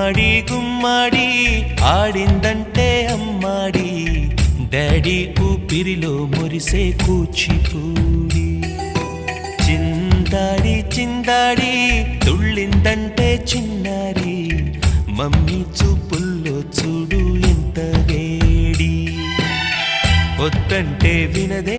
గుమ్మాడి గుమ్మాడి ఆడిందంటే అమ్మాడి డాడీ ఊపిరిలో మురిసే కూచిపూడి చిందాడి చిందాడి తుళ్ళిందంటే చిన్నారి మమ్మీ చూపుల్లో చూడు ఎంత వేడి వద్దంటే వినదే